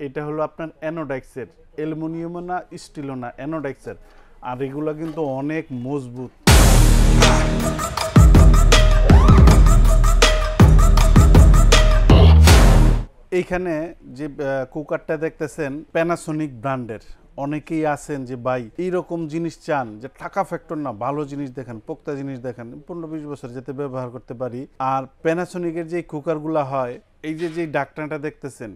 এটা হলো আপনার অ্যানোডাক্সের, অ্যালুমিনিয়ামও না স্টিলও না, অ্যানোডাক্সের। আর এগুলো কিন্তু অনেক মজবুত। এইখানে যে কুকারটা দেখতেছেন প্যানাসোনিক ব্র্যান্ডের। অনেকেই আছেন যে ভাই এইরকম জিনিস চান যে টাকা ফ্যাক্টর না, ভালো জিনিস দেখেন, পোক্তা জিনিস দেখেন, 15-20 বছর যাতে ব্যবহার করতে পারি। আর প্যানাসোনিকের যে কুকারগুলো হয়, এই যে ডাকনাটা দেখতেছেন,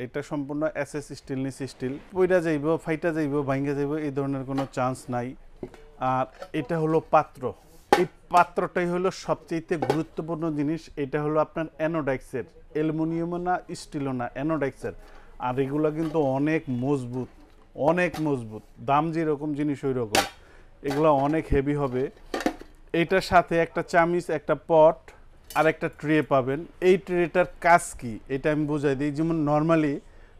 এটা সম্পূর্ণ এসএস স্টেনলেস স্টিল। পইরা যাইব, ফাইটা যাইব, ভাঙ্গা যাইব, এই ধরনের কোনো চান্স নাই। আর এটা হলো পাত্র। এই পাত্রটাই হলো সবচেয়ে গুরুত্বপূর্ণ জিনিস। এটা হলো আপনার অ্যানোডাক্সের, অ্যালুমিনিয়ামও না স্টিলও না, অ্যানোডাক্সের। আর এগুলো কিন্তু অনেক মজবুত, অনেক মজবুত। দাম যেরকম জিনিস ওই রকম। এগুলো অনেক হেভি হবে। এইটার সাথে একটা চামিচ, একটা পট আর একটা ট্রে পাবেন। এই ট্রেটার কাজ কি এটা আমি বুঝাই দিই। যেমন নর্মালি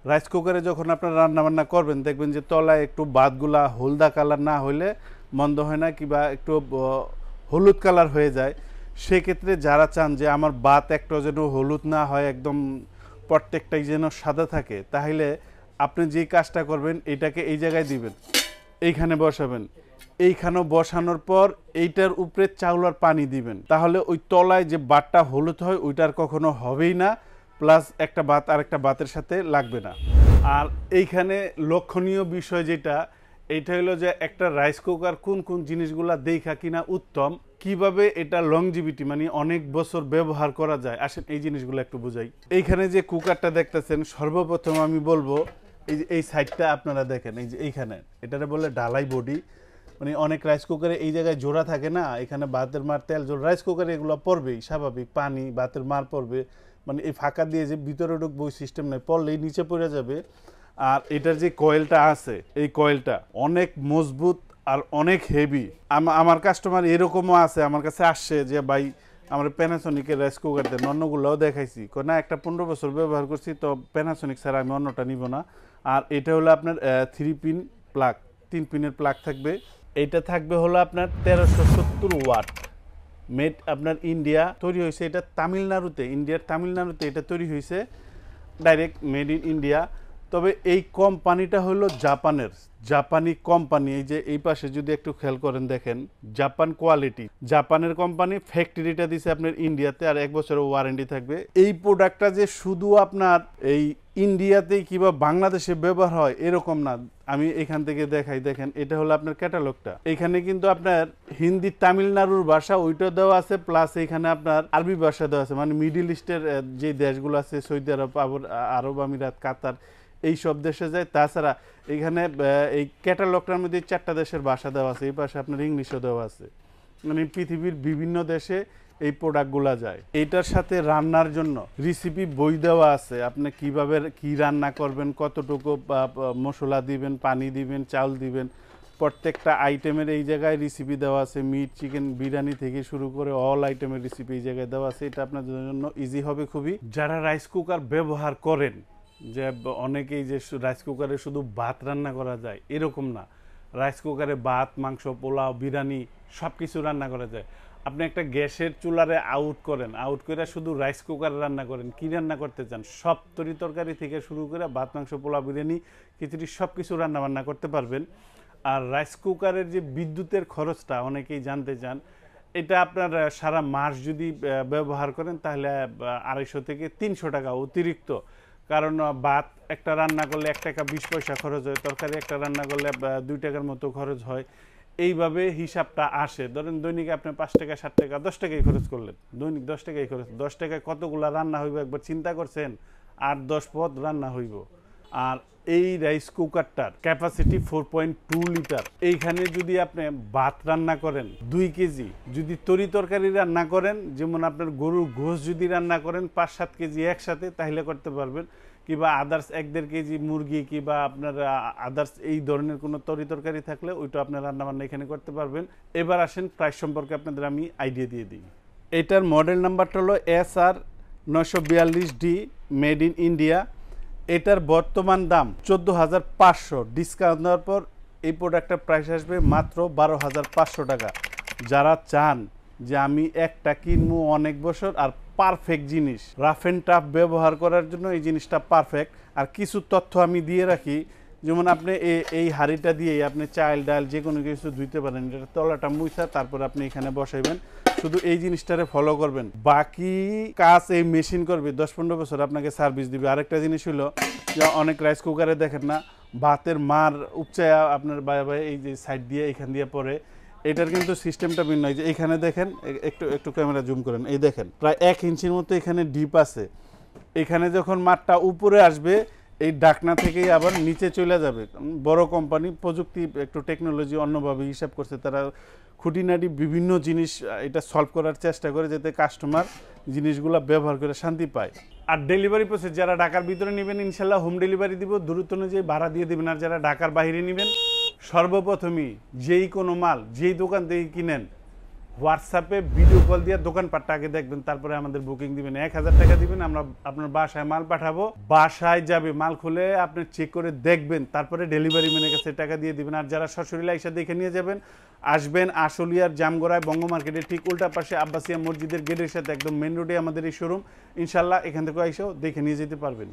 রাইস কুকারে যখন আপনারা রান্নাবান্না করবেন, দেখবেন যে তলায় একটু ভাতগুলা হলদা কালার না হলে মন্দ হয় না, কিংবা একটু হলুদ কালার হয়ে যায়। সেক্ষেত্রে যারা চান যে আমার ভাত একটা যেন হলুদ না হয়, একদম প্রত্যেকটাই যেন সাদা থাকে, তাহলে আপনি যেই কাজটা করবেন, এটাকে এই জায়গায় দিবেন, এইখানে বসাবেন। এইখানেও বসানোর পর এইটার উপরে চাউল আর পানি দিবেন। তাহলে ওই তলায় যে ভাতটা হলুদ হয় ওইটার কখনো হবেই না, প্লাস একটা ভাত আর একটা ভাতের সাথে লাগবে না। আর এইখানে লক্ষণীয় বিষয় যেটা, এইটা হলো যে একটা রাইস কুকার কোন কোন জিনিসগুলা দেখা কিনা উত্তম, কিভাবে এটা লংজিভিটি মানে অনেক বছর ব্যবহার করা যায়। আসেন এই জিনিসগুলো একটু বুঝাই। এইখানে যে কুকারটা দেখতেছেন, সর্বপ্রথম আমি বলবো এই সাইডটা আপনারা দেখেন, এই যে এইখানে এটারে বলে ঢালাই বডি। মানে অনেক রাইস কুকারে এই জায়গায় জোড়া থাকে না, এখানে ভাতের মার তেল জোড়া, রাইস কুকারে এগুলো পড়বেই স্বাভাবিক, পানি ভাতের মার পড়বে। মানে এই ফাঁকা দিয়ে যে ভিতরে ঢুকবে ওই সিস্টেম নেই, পড়লেই নিচে পড়ে যাবে। আর এটার যে কয়েলটা আছে, এই কয়েলটা অনেক মজবুত আর অনেক হেভি। আমার কাস্টমার এরকমও আছে, আমার কাছে আসছে যে ভাই আমার প্যানাসোনিকের রাইস কুকার দেন, অন্যগুলোও দেখাইছি, না একটা 15 বছর ব্যবহার করছি, তো প্যানাসোনিক ছাড়া আমি অন্যটা নিব না। আর এটা হলো আপনার 3 পিন প্লাগ, 3 পিনের প্লাগ থাকবে। এটা থাকবে হলো আপনার 1370 ওয়াট, মেড আপনার ইন্ডিয়া, তৈরি হয়েছে এটা তামিলনাড়ুতে, ইন্ডিয়ার তামিলনাড়ুতে এটা তৈরি হয়েছে, ডাইরেক্ট মেড ইন ইন্ডিয়া। তবে এই কোম্পানিটা হলো জাপানের, জাপানি কোম্পানি। এই যে এই পাশে যদি একটু খেয়াল করেন দেখেন, জাপান কোয়ালিটি, জাপানের কোম্পানি। ফ্যাক্টরিটা দিছে আপনার ইন্ডিয়াতে, আর 1 বছরের ওয়ারেন্টি থাকবে। এই প্রোডাক্টটা যে শুধু আপনার এই ইন্ডিয়াতেই কিংবা বাংলাদেশে ব্যবহার হয় এরকম না। আমি এখান থেকে দেখাই, দেখেন এটা হলো আপনার ক্যাটালগটা। এখানে কিন্তু আপনার হিন্দি তামিলনাড়ুর ভাষা ওইটা দেওয়া আছে, প্লাস এখানে আপনার আরবি ভাষা দেওয়া আছে। মানে মিডিল ইস্টের যে দেশগুলো আছে, সৌদি আরব, আরব আমিরাত, কাতার, এই সব দেশে যায়। তাছাড়া এখানে এই ক্যাটালগটার মধ্যে 4টা দেশের ভাষা দেওয়া আছে, এই পাশে আপনার ইংলিশও দেওয়া আছে। মানে পৃথিবীর বিভিন্ন দেশে এই প্রোডাক্টগুলা যায়। এইটার সাথে রান্নার জন্য রেসিপি বই দেওয়া আছে, আপনি কিভাবে কি রান্না করবেন, কতটুকু মশলা দিবেন, পানি দিবেন, চাউল দিবেন, প্রত্যেকটা আইটেমের এই জায়গায় রেসিপি দেওয়া আছে। মিট, চিকেন, বিরিয়ানি থেকে শুরু করে অল আইটেমের রেসিপি এই জায়গায় দেওয়া আছে। এটা আপনাদের জন্য ইজি হবে খুবই। যারা রাইস কুকার ব্যবহার করেন, যে অনেকেই যে রাইস কুকারে শুধু ভাত রান্না করা যায় এরকম না, রাইস কুকারে ভাত, মাংস, পোলাও, বিরিয়ানি সব কিছু রান্না করা যায়। আপনি একটা গ্যাসের চুলারে আউট করেন, আউট করে শুধু রাইস কুকারে রান্না করেন, কি রান্না করতে চান, সব তরকারি থেকে শুরু করে ভাত, মাংস, পোলাও, বিরিয়ানি, খিচুড়ি সব কিছু রান্না বান্না করতে পারবেন। আর রাইস কুকারের যে বিদ্যুতের খরচটা অনেকেই জানতে চান, এটা আপনার সারা মাস যদি ব্যবহার করেন তাহলে 250 থেকে 300 টাকা অতিরিক্ত। কারণ ভাত একটা রান্না করলে 1 টাকা 20 পয়সা খরচ হয়, তরকারি একটা রান্না করলে 2 টাকার মতো খরচ হয়। এইভাবে হিসাবটা আসে। ধরেন দৈনিক আপনি 5 টাকা, 7 টাকা, 10 টাকাই খরচ করলেন, দৈনিক 10 টাকাই খরচ, 10 টাকায় কতগুলা রান্না হইব একবার চিন্তা করছেন? 8-10 পদ রান্না হইব। আর এই রাইস কুকারটার ক্যাপাসিটি 4.2 লিটার। এইখানে যদি আপনি ভাত রান্না করেন 2 কেজি, যদি তরকারি রান্না করেন, যেমন আপনার গরুর গোশ যদি রান্না করেন 5-7 কেজি একসাথে, তাহলে করতে পারবেন। কিংবা আদার্স 1-1.5 কেজি মুরগি কিংবা আপনার আদার্স এই ধরনের কোনো তরকারি থাকলে ওইটা আপনার রান্নাবান্না এখানে করতে পারবেন। এবার আসেন প্রাইস সম্পর্কে আপনাদের আমি আইডিয়া দিয়ে দিই। এটার মডেল নাম্বারটা হলো SR 942D, made in India. এটার বর্তমান দাম 14,500, ডিসকাউন্ট দেওয়ার পর এই প্রোডাক্টের প্রাইস আসবে মাত্র 12,500 টাকা। যারা চান যে আমি একটা কিনবো অনেক বছর আর পারফেক্ট জিনিস, রাফ অ্যান্ড টাফ ব্যবহার করার জন্য এই জিনিসটা পারফেক্ট। আর কিছু তথ্য আমি দিয়ে রাখি, যেমন আপনি এই হাঁড়িটা দিয়ে আপনি চাল ডাল যে কোনো কিছু ধুইতে পারেন, এটা তলাটা মুইছা তারপর আপনি এখানে বসাইবেন, শুধু এই জিনিসটারে ফলো করবেন, বাকি কাজ এই মেশিন করবে, 10-15 বছর আপনাকে সার্ভিস দিবে। আরেকটা জিনিস হলো যে অনেক রাইস কুকারে দেখেন না ভাতের মার উপচায়া আপনার বাই এই যে সাইড দিয়ে এখান দিয়ে পরে, এটার কিন্তু সিস্টেমটা ভিন্ন। এই যে এখানে দেখেন, একটু একটু ক্যামেরা জুম করেন, এই দেখেন প্রায় 1 ইঞ্চির মতো এখানে ডিপ আছে। এখানে যখন মাঠটা উপরে আসবে এই ডাকনা থেকেই আবার নিচে চলে যাবে। বড় কোম্পানি প্রযুক্তি একটু টেকনোলজি অন্যভাবে হিসাব করছে, তারা খুঁটিনাটি বিভিন্ন জিনিস এটা সলভ করার চেষ্টা করে যাতে কাস্টমার জিনিসগুলো ব্যবহার করে শান্তি পায়। আর ডেলিভারি প্রসেস যারা ঢাকার ভিতরে নেবেন ইনশাল্লাহ হোম ডেলিভারি দিব, দূরত্ব অনুযায়ী ভাড়া দিয়ে দেবেন। আর যারা ঢাকার বাইরে নেবেন সর্বপ্রথমই যেই কোনো মাল যেই দোকান থেকে কিনেন হোয়াটসঅ্যাপে ভিডিও কল দিয়ে দোকানপাটটা আগে দেখবেন, তারপরে আমাদের বুকিং দিবেন। 1000 টাকা দিবেন, আমরা আপনার বাসায় মাল পাঠাবো, বাসায় যাবে, মাল খুলে আপনি চেক করে দেখবেন, তারপরে ডেলিভারি ম্যানের কাছে টাকা দিয়ে দিবেন। আর যারা সশরীরে এসে দেখে নিয়ে যাবেন, আসবেন আশুলিয়ার জামগড়ায় বঙ্গ মার্কেটের ঠিক উল্টা পাশে আব্বাসিয়া মসজিদের গেটের সাথে একদম মেন রোডে আমাদের এই শোরুম। ইনশাল্লাহ এখান থেকে এসেও দেখে নিয়ে যেতে পারবেন।